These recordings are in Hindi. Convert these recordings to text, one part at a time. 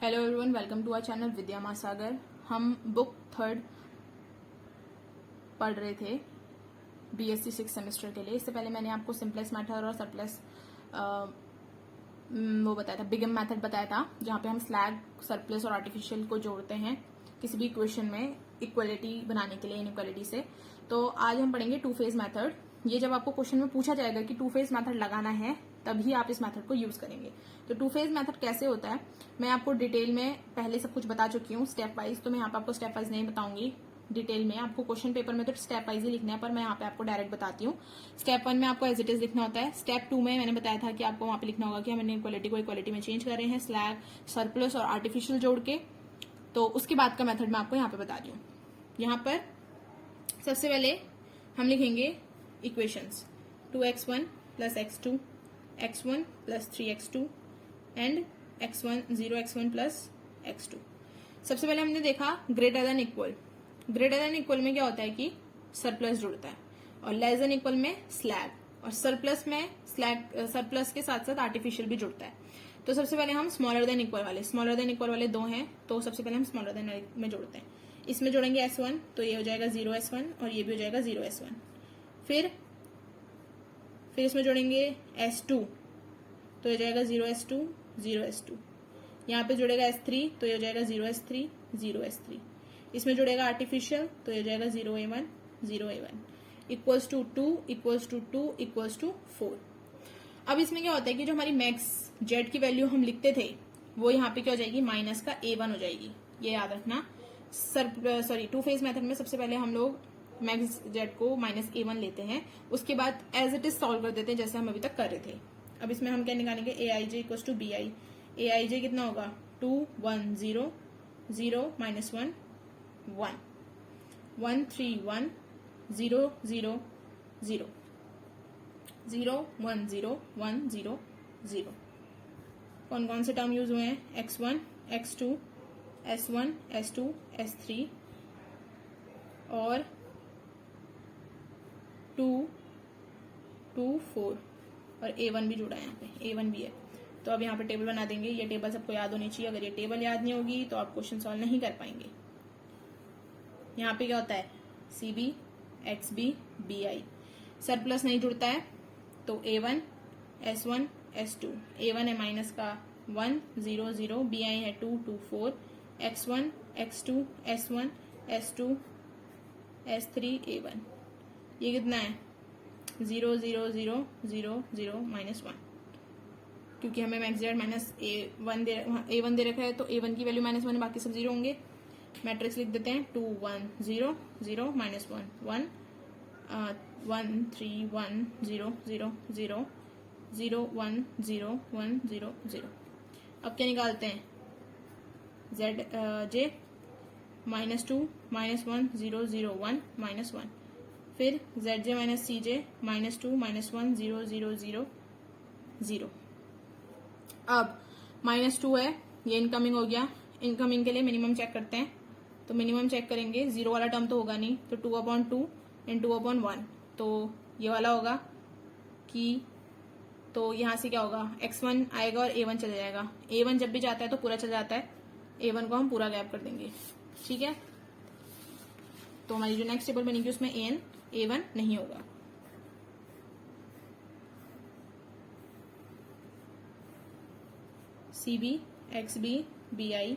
Hello everyone, welcome to our channel Vidya Mahasagar. हम बुक 3 पढ़ रहे थे बीएससी 6 सेमेस्टर के लिए। इससे पहले मैंने आपको सिंपलेस्ट मेथड और सरप्लस वो बताया था, बिगम मेथड बताया था, जहाँ पे हम स्लैग, सरप्लस और आर्टिफिशियल को जोड़ते हैं किसी भी इक्वेशन में इक्वलिटी बनाने के लिए इनइक्वलिटी से। तो आज हम पढ़ेंगे टू फेज मेथड। ये जब आपको क्वेश्चन में पूछा जाएगा कि टू फेज मेथड लगाना है तभी आप इस मेथड को यूज करेंगे। तो टू फेज मेथड कैसे होता है मैं आपको डिटेल में पहले सब कुछ बता चुकी हूँ स्टेप वाइज, तो मैं यहाँ पे आपको स्टेप वाइज नहीं बताऊंगी डिटेल में। आपको क्वेश्चन पेपर में तो स्टेप वाइज ही लिखना है, पर मैं यहाँ पे आपको डायरेक्ट बताती हूँ। स्टेप 1 में आपको एज इट इज लिखना होता है। स्टेप 2 में मैंने बताया था कि आपको वहां पे लिखना होगा कि हम इनइक्वालिटी को इक्वालिटी में चेंज कर रहे हैं, स्लैग, सरप्लस और आर्टिफिशियल जोड़ के। तो उसके बाद का मेथड मैं आपको यहाँ पे बता रही हूँ। यहाँ पर सबसे पहले हम लिखेंगे equations 2x1 plus x2, x1 plus 3x2 and x1 0x1 plus x2। सबसे पहले हमने देखा greater than equal. Greater than equal में क्या होता है कि सरप्लस जुड़ता है, और लेस देन इक्वल में स्लैग, और सरप्लस में स्लैग, सरप्लस के साथ साथ आर्टिफिशियल भी जुड़ता है। तो सबसे पहले हम स्मॉलर देन इक्वल वाले दो हैं, तो सबसे पहले हम स्मॉलर देन में जोड़ते हैं। इसमें जोड़ेंगे S1, तो ये हो जाएगा 0S1 और ये भी हो जाएगा 0S1। फिर इसमें जोड़ेंगे S2, तो ये जाएगा 0S2 0S2। यहाँ पे जुड़ेगा S3, तो ये हो जाएगा 0S3 0S3। इसमें जुड़ेगा आर्टिफिशियल, तो ये हो जाएगा 0A1 0A1 equals to 2 equals to 2 equals to 4। अब इसमें क्या होता है कि जो हमारी मैक्स जेड की वैल्यू हम लिखते थे वो यहाँ पे क्या हो जाएगी, माइनस का A1 हो जाएगी। ये याद रखना। टू फेज मेथड में सबसे पहले हम लोग मैक्स जेड को माइनस A1 लेते हैं, उसके बाद एज इट इज सॉल्व कर देते हैं जैसे हम अभी तक कर रहे थे। अब इसमें हम क्या निकालेंगे, AIJ equals to BI। AIJ कितना होगा, 2 1 0 0 माइनस 1 1 1 3 1 0 0 0 0 1 0 1 0 0। कौन कौन से टर्म यूज हुए हैं, x1 x2 S1 S2 S3 और 2 2 4 और A1 भी जुड़ा है, यहाँ पे A1 भी है। तो अब यहाँ पे टेबल बना देंगे। ये टेबल सबको याद होनी चाहिए। अगर ये टेबल याद नहीं होगी तो आप क्वेश्चन सॉल्व नहीं कर पाएंगे। यहाँ पे क्या होता है, CB XB BI। सरप्लस नहीं जुड़ता है तो A1 S1 S2। A1 है माइनस का 1 0 0, BI है 2 2 4, x1 x2 S1 S2 S3 A1। ये कितना है, 0 0 0 0 0 माइनस 1, क्योंकि हमें मैक्स जेड माइनस A1 दे रखा है तो A1 की वैल्यू माइनस 1 है, बाकी सब 0 होंगे। मैट्रिक्स लिख देते हैं 2 1 0 0 माइनस 1 1 1 3 1 0 0 0 0 1 0 1 0 0। अब क्या निकालते हैं, ZJ माइनस 2 माइनस 1 0 0 1 माइनस 1। फिर ZJ minus CJ minus 2 minus 1 0 0 0 0। अब माइनस 2 है, ये इनकमिंग हो गया। इनकमिंग के लिए मिनिमम चेक करते हैं, तो मिनिमम चेक करेंगे। 0 वाला टर्म तो होगा नहीं, तो 2/2 एंड 2/1, तो ये वाला होगा कि, तो यहाँ से क्या होगा, x1 आएगा और A1 चला जाएगा। A1 जब भी जाता है तो पूरा चला जाता है, A1 को हम पूरा गैप कर देंगे। ठीक है, तो हमारी जो नेक्स्ट टेबल बनेगी उसमें A1 नहीं होगा। CB XB BI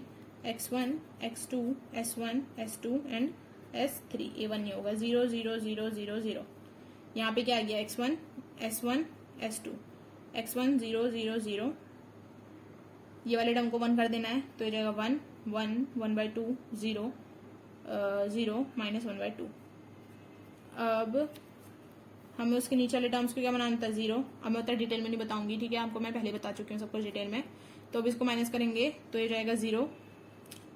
x1 x2 S1 S2 and S3। A1 नहीं होगा। 0 0 0 0 0। यहाँ पे क्या आ गया, x1 S1 S2 x1 0 0 0। ये वाले टर्म को 1 कर देना है, तो ये जाएगा 1 1 1/2 0 0 माइनस 1/2। अब हमें उसके नीचे वाले टर्म्स को क्या बनाना था, 0। अब मैं उतना डिटेल में नहीं बताऊंगी, ठीक है, आपको मैं पहले बता चुकी हूँ सब कुछ डिटेल में। तो अब इसको माइनस करेंगे तो ये जाएगा 0,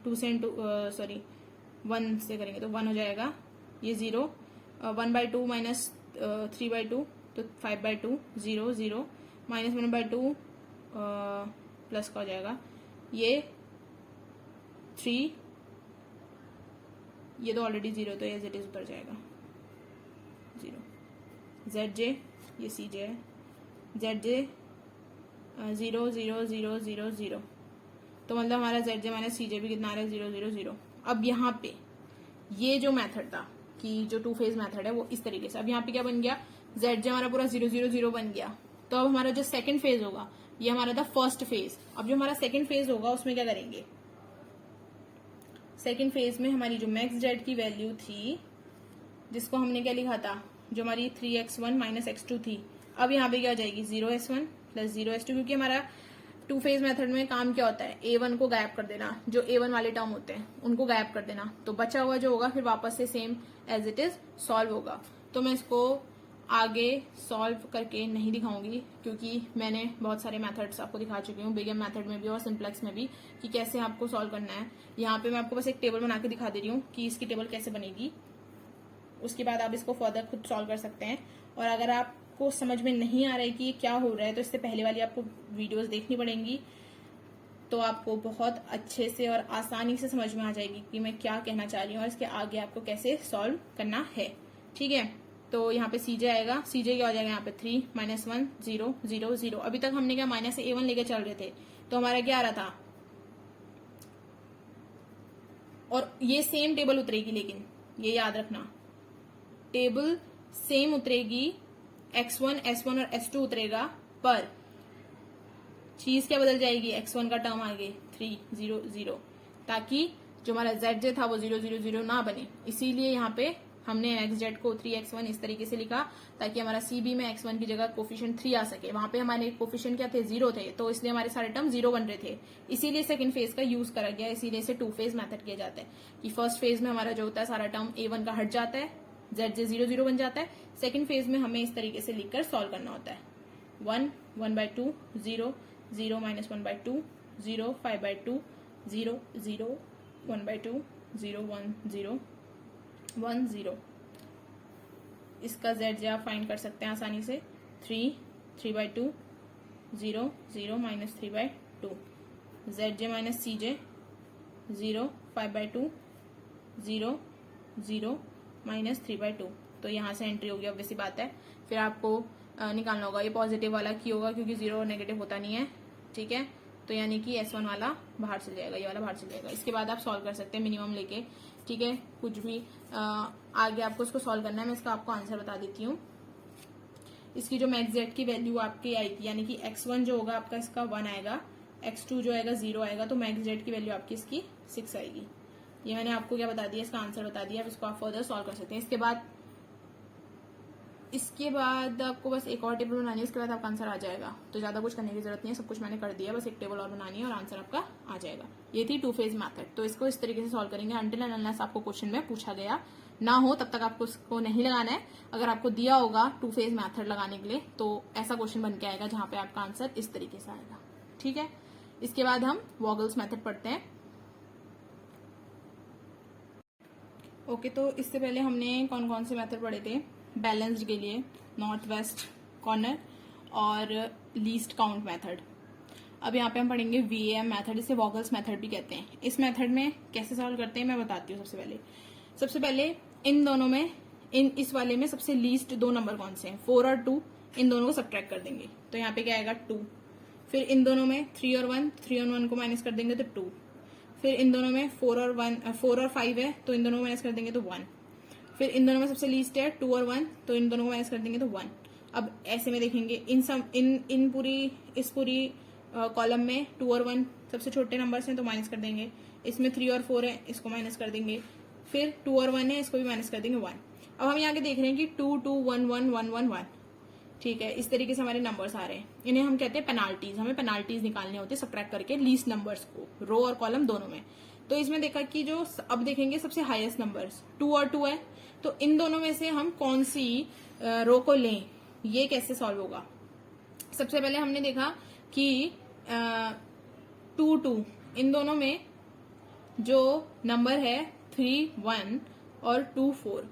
2 से 1 से करेंगे तो 1 हो जाएगा। ये 0 1/2 माइनस 3/2 तो 5/2 0 0 माइनस 1/2 प्लस का हो जाएगा। ये 3, ये तो ऑलरेडी 0, तो एज इट इज ऊपर जाएगा 0। ZJ, ये CJ है, ZJ 0 0 0 0 0। तो मतलब हमारा ZJ माइनस CJ भी कितना आ रहा है 0 0 0। अब यहाँ पे ये जो मेथड था कि जो 2 फेज मेथड है वो इस तरीके से, अब यहाँ पे क्या बन गया, ZJ हमारा पूरा 0 0 0 बन गया। तो अब हमारा जो सेकंड फेज होगा ये हमारा था फर्स्ट फेज। अब जो हमारा सेकंड फेज होगा उसमें क्या करेंगे, सेकंड फेज में हमारी जो मैक्स जेड की वैल्यू थी जिसको हमने क्या लिखा था, जो हमारी 3x1 माइनस x2 थी, अब यहाँ पे क्या हो जाएगी 0s1 प्लस 0s2, क्योंकि हमारा 2 फेज मेथड में काम क्या होता है, A1 को गायब कर देना, जो A1 वाले टर्म होते हैं उनको गायब कर देना, तो बचा हुआ जो होगा फिर वापस से same as it is solve होगा। तो मैं इसको आगे सॉल्व करके नहीं दिखाऊंगी क्योंकि मैंने बहुत सारे मेथड्स आपको दिखा चुकी हूँ, बिग एम मेथड में भी और सिंप्लेक्स में भी, कि कैसे आपको सॉल्व करना है। यहाँ पे मैं आपको बस एक टेबल बना के दिखा दे रही हूँ कि इसकी टेबल कैसे बनेगी, उसके बाद आप इसको फर्दर खुद सॉल्व कर सकते हैं। और अगर आपको समझ में नहीं आ रहा है कि ये क्या हो रहा है तो इससे पहले वाली आपको वीडियोस देखनी पड़ेंगी, तो आपको बहुत अच्छे से और आसानी से समझ में आ जाएगी कि मैं क्या कहना चाह रही हूँ और इसके आगे आपको कैसे सॉल्व करना है। ठीक है, तो यहाँ पे CJ आएगा, CJ क्या हो जाएगा यहाँ पे 3 माइनस 1 0 0 0। अभी तक हमने क्या माइनस A1 लेके चल रहे थे, तो हमारा क्या आ रहा था, और ये सेम टेबल उतरेगी, लेकिन ये याद रखना टेबल सेम उतरेगी, x1 s1 और s2 उतरेगा, पर चीज क्या बदल जाएगी, x1 का टर्म आगे 3 0 0, ताकि जो हमारा ZJ था वो 0 0 0 ना बने। इसीलिए यहाँ पे हमने XZ को 3x1 इस तरीके से लिखा ताकि हमारा CB में x1 की जगह कोफिशिएंट 3 आ सके। वहां पे हमारे कोफिशिएंट क्या थे, 0 थे, तो इसलिए हमारे सारे टर्म 0 बन रहे थे, इसीलिए सेकंड फेज का यूज करा गया। इसीलिए इसे 2 फेज मेथड किया जाता है कि फर्स्ट फेज में हमारा जो होता है सारा टर्म A1 का हट जाता है, ZJ 0 0 बन जाता है। सेकंड फेज में हमें इस तरीके से लिखकर सॉल्व करना होता है, 1 1/2 0 0 माइनस 1/2 0 5/2 0 0 1/2 0 1 0 1 0। इसका ZJ आप फाइंड कर सकते हैं आसानी से, 3 3/2 0 0 minus 3/2, ZJ minus CJ 0 5/2 0 0 minus 3/2। तो यहाँ से एंट्री होगी, ऑब्वियस सी बात है। फिर आपको निकालना होगा, ये पॉजिटिव वाला की होगा क्योंकि 0 और नेगेटिव होता नहीं है। ठीक है, तो यानी कि S1 वाला बाहर चल जाएगा, ये वाला बाहर चल जाएगा। इसके बाद आप सॉल्व कर सकते हैं मिनिमम लेके। ठीक है, कुछ भी आगे आपको इसको सॉल्व करना है। मैं इसका आपको आंसर बता देती हूँ। इसकी जो मैक्स जेड की वैल्यू आपकी आएगी, यानी कि x1 जो होगा आपका इसका 1 आएगा, x2 जो आएगा 0 आएगा, तो मैक्स जेड की वैल्यू आपकी इसकी 6 आएगी। ये मैंने आपको क्या बता दिया, इसका आंसर बता दिया। अब इसको आप फर्दर सॉल्व कर सकते हैं। इसके बाद आपको बस एक और टेबल बनानी है, उसके बाद आपका आंसर आ जाएगा। तो ज्यादा कुछ करने की जरूरत नहीं है, सब कुछ मैंने कर दिया, बस एक टेबल और बनानी है और आंसर आपका आ जाएगा। ये थी 2 फेज मेथड। तो इसको इस तरीके से सॉल्व करेंगे अनटिल एंड अनलेस आपको क्वेश्चन में पूछा गया ना हो, तब तक आपको इसको नहीं लगाना है। अगर आपको दिया होगा 2 फेज मेथड लगाने के लिए तो ऐसा क्वेश्चन बन के आएगा जहां पे आपका आंसर इस तरीके से आएगा। ठीक है, इसके बाद हम वॉगल्स मेथड पढ़ते हैं। ओके, तो इससे पहले हमने कौन कौन से मेथड पढ़े थे, बैलेंस्ड के लिए, नॉर्थ वेस्ट कॉर्नर और लीस्ट काउंट मेथड। अब यहाँ पे हम पढ़ेंगे VAM मेथड, इसे वॉगल्स मेथड भी कहते हैं। इस मेथड में कैसे सॉल्व करते हैं मैं बताती हूँ। सबसे पहले इन दोनों में, इस वाले में सबसे लीस्ट 2 नंबर कौन से हैं, 4 और 2, इन दोनों को सब्ट्रैक्ट कर देंगे, तो यहाँ पे क्या आएगा 2। फिर इन दोनों में 3 और 1 को माइनस कर देंगे तो 2। फिर इन दोनों में 4 और 5 है, तो इन दोनों को माइनस कर देंगे तो 1। फिर इन दोनों में सबसे लीस्ट है 2 और 1, तो इन दोनों को माइनस कर देंगे तो 1। अब ऐसे में देखेंगे इस पूरी कॉलम में 2 और 1 सबसे छोटे नंबर्स हैं, तो माइनस कर देंगे। इसमें 3 और 4 है, इसको माइनस कर देंगे। फिर 2 और 1 है, इसको भी माइनस कर देंगे 1। अब हम यहाँ के देख रहे हैं कि 2 2 1 1 1 1 1। ठीक है, इस तरीके से हमारे नंबर्स आ रहे हैं, इन्हें हम कहते हैं पेनाल्टीज। हमें पेनाल्टीज निकालने होते हैं सब्ट्रैक्ट करके लीस्ट नंबर्स को, रो और कॉलम दोनों में। तो इसमें देखा कि जो अब देखेंगे सबसे हाईएस्ट नंबर्स 2 और 2 है, तो इन दोनों में से हम कौन सी रो को लें, ये कैसे सॉल्व होगा। सबसे पहले हमने देखा कि 2 2, इन दोनों में जो नंबर है 3 1 और 2 4,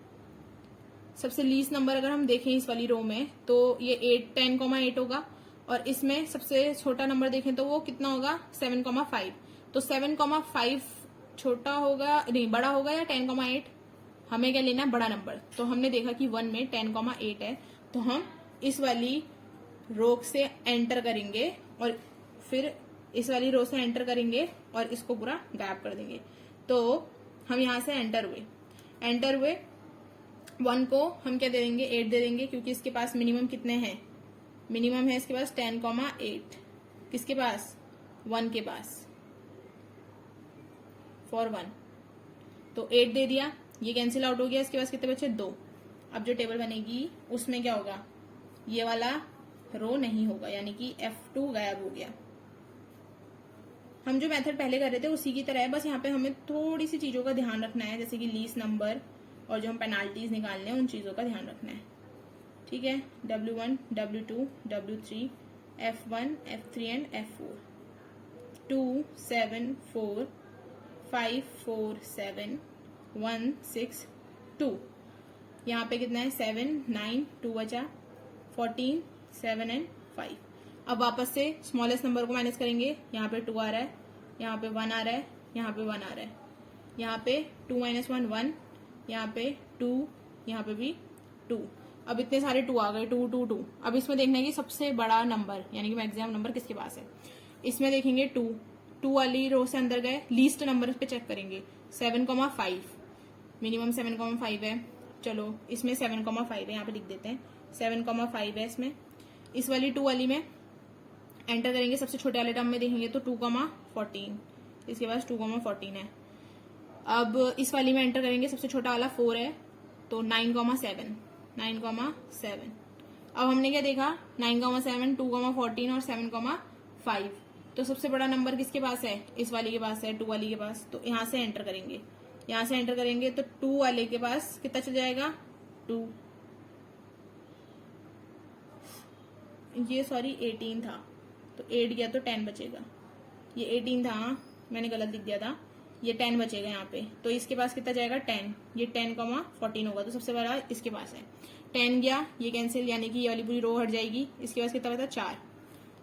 सबसे लीस्ट नंबर अगर हम देखें इस वाली रो में तो ये 10,8 होगा, और इसमें सबसे छोटा नंबर देखें तो वो कितना होगा 7,5। तो 7,5 छोटा होगा, नहीं बड़ा होगा या 10,8, हमें क्या लेना है, बड़ा नंबर। तो हमने देखा कि 1 में 10,8 है, तो हम इस वाली रो से एंटर करेंगे और फिर इस वाली रो से एंटर करेंगे और इसको पूरा गायब कर देंगे। तो हम यहाँ से एंटर हुए 1 को हम क्या दे देंगे, 8 दे देंगे, क्योंकि इसके पास मिनिमम कितने हैं, मिनिमम है इसके पास 10,8। किसके पास, 1 के पास, फॉर 1। तो 8 दे दिया, ये कैंसिल आउट हो गया, इसके पास कितने बचे, 2। अब जो टेबल बनेगी उसमें क्या होगा, ये वाला रो नहीं होगा, यानी कि F2 गायब हो गया। हम जो मेथड पहले कर रहे थे उसी की तरह है, बस यहाँ पे हमें थोड़ी सी चीजों का ध्यान रखना है, जैसे कि लीस्ट नंबर और जो हम पेनाल्टीज निकालने हैं उन चीजों का ध्यान रखना है। ठीक है, W1, W2, W3, F1, F3 and F4। 2, 7, 4, 5, 4, 7, 1, 6, 2। यहाँ पे कितना है, 7, 9, 2 बचा, 14, 7 एंड 5। अब वापस से स्मॉलेस्ट नंबर को माइनस करेंगे, यहाँ पे 2 आ रहा है, यहाँ पे 1 आ रहा है, यहाँ पे 1 आ रहा है, यहाँ पे 2 - 1 1, यहाँ पे 2, यहाँ पे भी 2। अब इतने सारे 2 आ गए, 2 2 2। अब इसमें देखना है कि सबसे बड़ा नंबर यानी कि मैक्सिमम नंबर किसके पास है। इसमें देखेंगे 2 वाली रो से अंदर गए, लीस्ट नंबर पे चेक करेंगे, 7,5, मिनिमम 7,5 है। चलो इसमें 7,5 है, यहाँ पे लिख देते हैं 7,5 है इसमें। इस वाली 2 वाली में एंटर करेंगे, सबसे छोटे वाले टर्म में देखेंगे तो 2,14, इसके पास 2,14 है। अब इस वाली में एंटर करेंगे, सबसे छोटा वाला 4 है, तो 9,7। अब हमने क्या देखा, 9,7, 2,14 और 7,5। तो सबसे बड़ा नंबर किसके पास है, इस वाली के पास है, 2 वाली के पास। तो यहाँ से एंटर करेंगे, तो 2 वाले के पास कितना चल जाएगा, 2। ये सॉरी 18 था, तो 8 गया तो 10 बचेगा। ये 18 था, मैंने गलत लिख दिया था, ये 10 बचेगा यहाँ पे। तो इसके पास कितना जाएगा, 10। ये 10,14 होगा, तो सबसे बड़ा इसके पास है। 10 गया, ये कैंसिल, यानी कि ये वाली पूरी रो हट जाएगी। इसके पास कितना बचा, 4।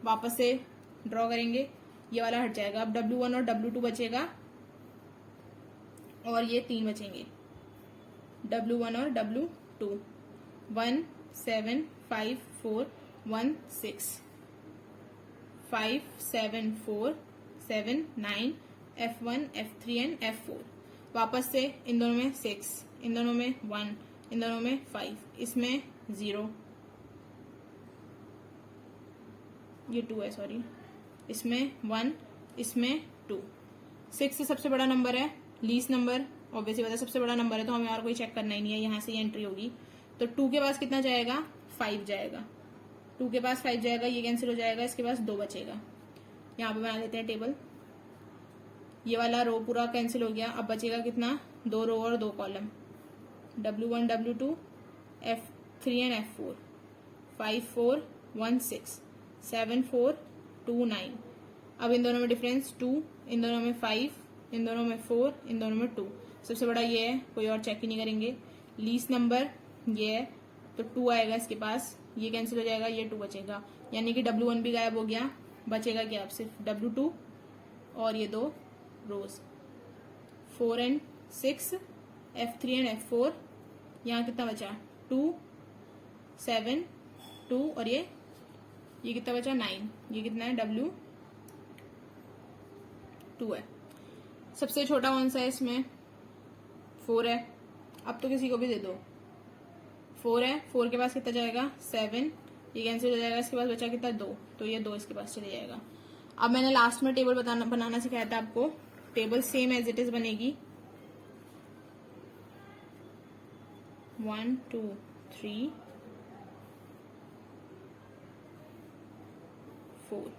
वापस से ड्रॉ करेंगे, ये वाला हट जाएगा। अब W1 और W2 बचेगा और ये 3 बचेंगे, W1 और W2। 1 7 5 4 1 6 5 7 4 7 9 F1 F3 and F4। वापस से इन दोनों में 6, इन दोनों में 1, इन दोनों में 5, इसमें 0, ये 2 है सॉरी, इसमें 1, इसमें 2। 6 सबसे बड़ा नंबर है, लीस्ट नंबर ऑब्वियसली बात है, सबसे बड़ा नंबर है, तो हमें और कोई चेक करना ही नहीं है, यहाँ से ये एंट्री होगी। तो 2 के पास कितना जाएगा, 5 जाएगा, 2 के पास 5 जाएगा, ये कैंसिल हो जाएगा, इसके पास 2 बचेगा। यहाँ पे बना लेते हैं टेबल, ये वाला रो पूरा कैंसिल हो गया। अब बचेगा कितना, 2 रो और 2 column, W1 W2 F3 and F4। 5 4 1 6 7 4 2 9। अब इन दोनों में डिफरेंस 2, इन दोनों में 5, इन दोनों में 4, इन दोनों में 2। सबसे बड़ा ये है, कोई और चेक ही नहीं करेंगे। लीस्ट नंबर ये है, तो 2 आएगा इसके पास, ये कैंसिल हो जाएगा, ये 2 बचेगा, यानी कि W1 भी गायब हो गया। बचेगा क्या, अब सिर्फ W2 और ये 2 रोज, 4 एंड 6 F3 एंड F4। यहाँ कितना बचा, 2 7 2 और ये कितना बचा, 9। ये कितना है, W2 है। सबसे छोटा कौन सा है इसमें, 4 है। अब तो किसी को भी दे दो, 4 है, 4 के पास कितना जाएगा, 7, ये कैंसिल हो जाएगा, इसके पास बचा कितना, 2, तो ये 2 इसके पास चले जाएगा। अब मैंने लास्ट में टेबल बनाना सिखाया था आपको, table same as it is बनेगी, 1 2 3 4।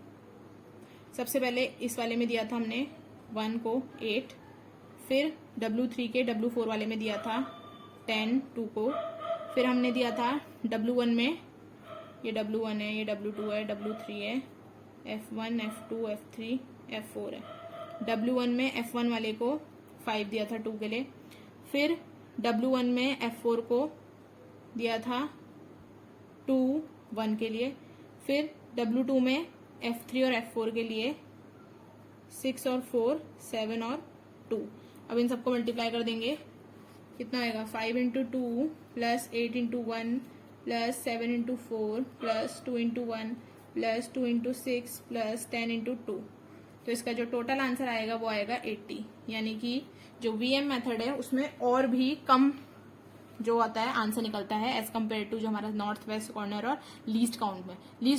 सबसे पहले इस वाले में दिया था हमने 1 को 8, फिर W3 के W4 वाले में दिया था 10 2 को, फिर हमने दिया था W1 में, ये W1 है, ये W2 है, W3 है, F1 F2 F3 F4 है। W1 में F1 वाले को 5 दिया था 2 के लिए, फिर W1 में F4 को दिया था 2 1 के लिए, फिर W2 में F3 और F4 के लिए 6 और 4 7 और 2। अब इन सबको मल्टीप्लाई कर देंगे, कितना आएगा, 5 × 2 plus 8 × 1 plus 7 × 4 plus 2 × 1 plus 2 × 6 plus 10 × 2। तो इसका जो टोटल आंसर आएगा वो आएगा 80। यानी कि जो वीएम मेथड है उसमें और भी कम जो आता है आंसर निकलता है एज कम्पेयर टू जो हमारा नॉर्थ वेस्ट कॉर्नर और लीस्ट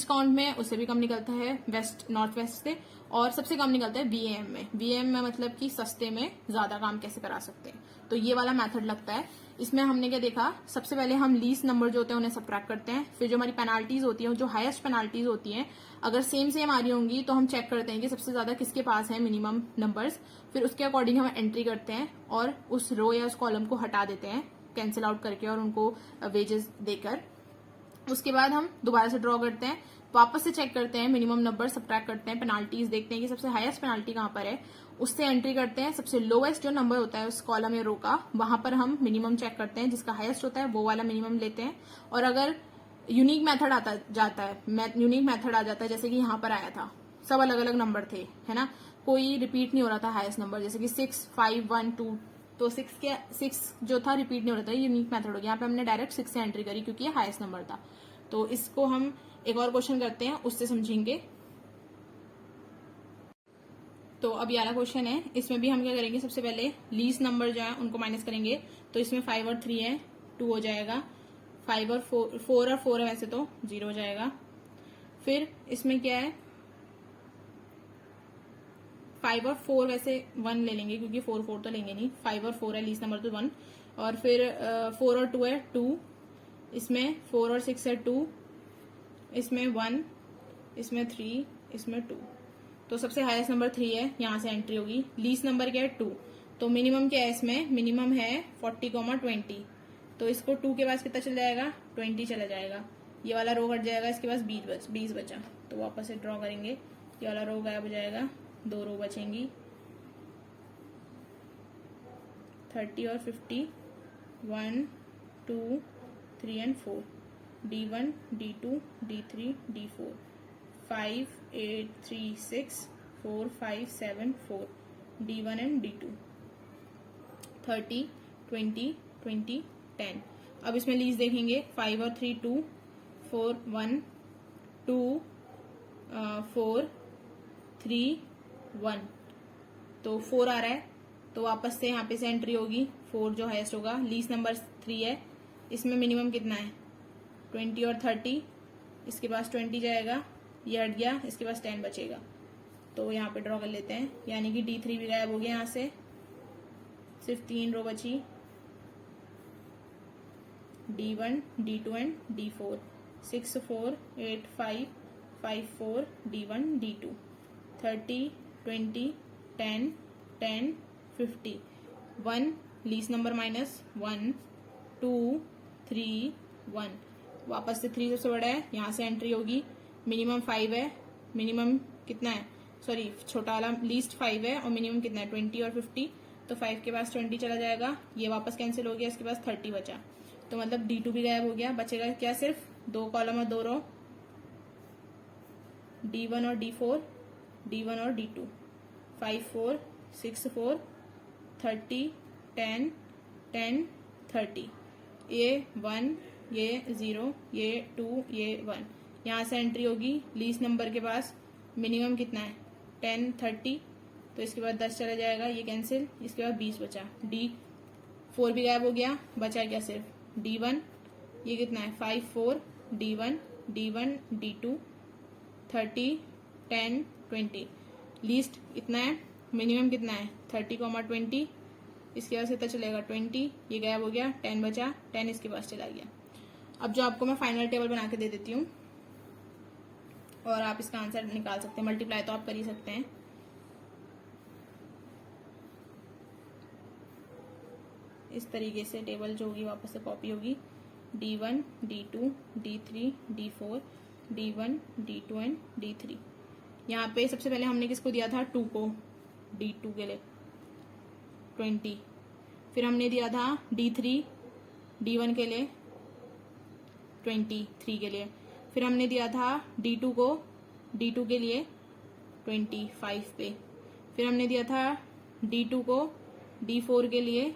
काउंट में उससे भी कम निकलता है वेस्ट नॉर्थ वेस्ट से, और सबसे कम निकलता है वीएम में मतलब कि सस्ते में ज्यादा काम कैसे करा सकते हैं। तो ये वाला मेथड लगता है। इसमें हमने क्या देखा, सबसे पहले हम लीस्ट नंबर जो होते हैं उन्हें सबट्रैक्ट करते हैं, फिर जो हमारी पेनाल्टीज होती है, जो हाईएस्ट पेनाल्टीज होती हैं, अगर सेम आ रही होंगी तो हम चेक करते हैं कि सबसे ज्यादा किसके पास है मिनिमम नंबर्स, फिर उसके अकॉर्डिंग हम एंट्री करते हैं और उस रो या उस कॉलम को हटा देते हैं कैंसिल आउट करके और उनको वेजेस देकर। उसके बाद हम दोबारा से ड्रॉ करते हैं, वापस से चेक करते हैं मिनिमम नंबर, सबट्रैक्ट करते हैं, पेनाल्टीज देखते हैं कि सबसे हाईएस्ट पेनाल्टी कहां पर है, उससे एंट्री करते हैं, सबसे लोएस्ट जो नंबर होता है उस कॉलम या रो का वहां पर हम मिनिमम चेक करते हैं, जिसका हाईएस्ट होता है वो वाला मिनिमम लेते हैं। और अगर यूनिक मेथड आता जाता है जैसे कि यहाँ पर आया था, सब अलग अलग नंबर थे, है ना, कोई रिपीट नहीं हो रहा था हाईएस्ट नंबर, जैसे कि 6, 5, 1, 2, तो 6 जो था रिपीट नहीं हो रहा था, यूनिक मेथड हो गया। यहाँ पे हमने डायरेक्ट 6 से एंट्री करी क्योंकि ये हाईएस्ट नंबर था। तो इसको हम एक और क्वेश्चन करते हैं, उससे समझेंगे। तो अब ये वाला क्वेश्चन है, इसमें भी हम क्या करेंगे, सबसे पहले लीस्ट नंबर जो है उनको माइनस करेंगे। तो इसमें 5 और 3 है, 2 हो जाएगा, 5 और 4 और 4 है वैसे तो 0 हो जाएगा। फिर इसमें क्या है, 5 और 4 वैसे 1 ले लेंगे क्योंकि 4 तो लेंगे नहीं, 5 और 4 है लीस्ट नंबर तो 1, और फिर 4 और 2 है 2, इसमें 4 और 6 है 2, इसमें 1, इसमें 3, इसमें 2। तो सबसे हाईएस्ट नंबर 3 है, यहां से एंट्री होगी। लीस्ट नंबर क्या है 2, तो मिनिमम क्या है इसमें, मिनिमम है 40, 20। तो इसको 2 के पास कितना चल जाएगा, 20 चला जाएगा, ये वाला रो कट जाएगा, इसके पास 20 बचा। तो वापस से ड्रॉ करेंगे, ये वाला रो गायब हो जाएगा, 2 रो बचेंगी, 30 और 50, 1, 2, 3 and 4, D1, D2, D3, D4, 5, 8, 3, 6, 4, 5, 7, 4, D1 and D2, 30, 20, 20, 10। अब इसमें लीज देखेंगे, 5 और 3 2, 4 1, 2 4, 3 1, तो 4 आ रहा है, तो वापस से यहाँ पे से एंट्री होगी, 4 जो हाईएस्ट होगा। लीस्ट नंबर 3 है, इसमें मिनिमम कितना है 20 और 30, इसके पास 20 जाएगा, ये हट गया, इसके पास 10 बचेगा। तो यहाँ पे ड्रॉ कर लेते हैं, यानी कि D3 भी गायब हो गया, यहाँ से सिर्फ 3 रो बची, D1, D2 and D4, 6, 4, 8, 5, 5, 4, D1, D2, 30, 20, 10, 10, 50, 1 least number minus 1, 2, 3, 1, वापस से 3 सबसे बड़ा है, यहाँ से एंट्री होगी, मिनिमम 5 है, मिनिमम कितना है, सॉरी छोटा वाला लीस्ट 5 है और मिनिमम कितना है 20 और 50, तो 5 के पास 20 चला जाएगा, ये वापस कैंसिल हो गया, इसके पास 30 बचा। तो मतलब D2 भी गायब हो गया, बचेगा क्या, सिर्फ 2 कॉलम और 2 रो, D1 और D4, D1 और D2, 5, 4, 6, 4, 30, 10, 10, 30, ये 1, ये 0, ये 2, ये 1, यहाँ से एंट्री होगी, लीस्ट नंबर के पास मिनिमम कितना है 10, 30, तो इसके बाद 10 चला जाएगा, ये कैंसिल, इसके बाद 20 बचा, D4 भी गायब हो गया, बचा क्या सिर्फ D1, ये कितना है 5, 4, D1, D1, D2, 30, 10, 20, लीस्ट इतना है, मिनिमम कितना है 30, 20, इसके पास कितना चलेगा 20, ये गायब हो गया, 10 बचा, 10 इसके पास चला गया। अब जो आपको मैं फाइनल टेबल बना के दे देती हूँ और आप इसका आंसर निकाल सकते हैं, मल्टीप्लाई तो आप कर ही सकते हैं। इस तरीके से टेबल जो होगी वापस से कॉपी होगी, D1, D2, D3, D4, D1, D2 and D3। यहाँ पे सबसे पहले हमने किसको दिया था 2 को, D2 के लिए 20, फिर हमने दिया था D3 D1 के लिए 23 के लिए, फिर हमने दिया था D2 को D2 के लिए 25 पे, फिर हमने दिया था D2 को D4 के लिए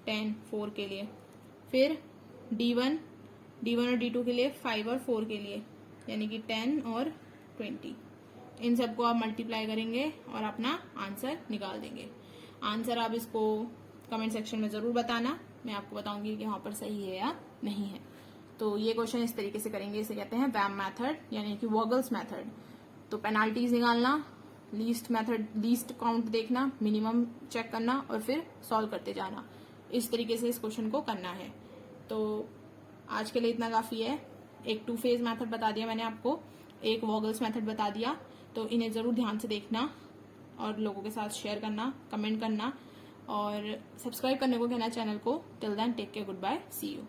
10, 4 के लिए, फिर D1 और D2 के लिए 5 और 4 के लिए, यानी कि 10 और 20, इन सबको आप मल्टीप्लाई करेंगे और अपना आंसर निकाल देंगे। आंसर आप इसको कमेंट सेक्शन में जरूर बताना, मैं आपको बताऊंगी कि वहां पर सही है या नहीं है। तो ये क्वेश्चन इस तरीके से करेंगे, इसे कहते हैं वैम मेथड यानी कि वॉगल्स मेथड। तो पेनाल्टीज निकालना, लीस्ट मेथड, लीस्ट काउंट देखना, मिनिमम चेक करना और फिर सॉल्व करते जाना, इस तरीके से इस क्वेश्चन को करना है। तो आज के लिए इतना काफी है। एक 2 फेज मेथड बता दिया मैंने आपको, एक वॉगल्स मेथड बता दिया। तो इन्हें जरूर ध्यान से देखना और लोगों के साथ शेयर करना, कमेंट करना और सब्सक्राइब करने को कहना चैनल को। Till then take care, good bye, see you.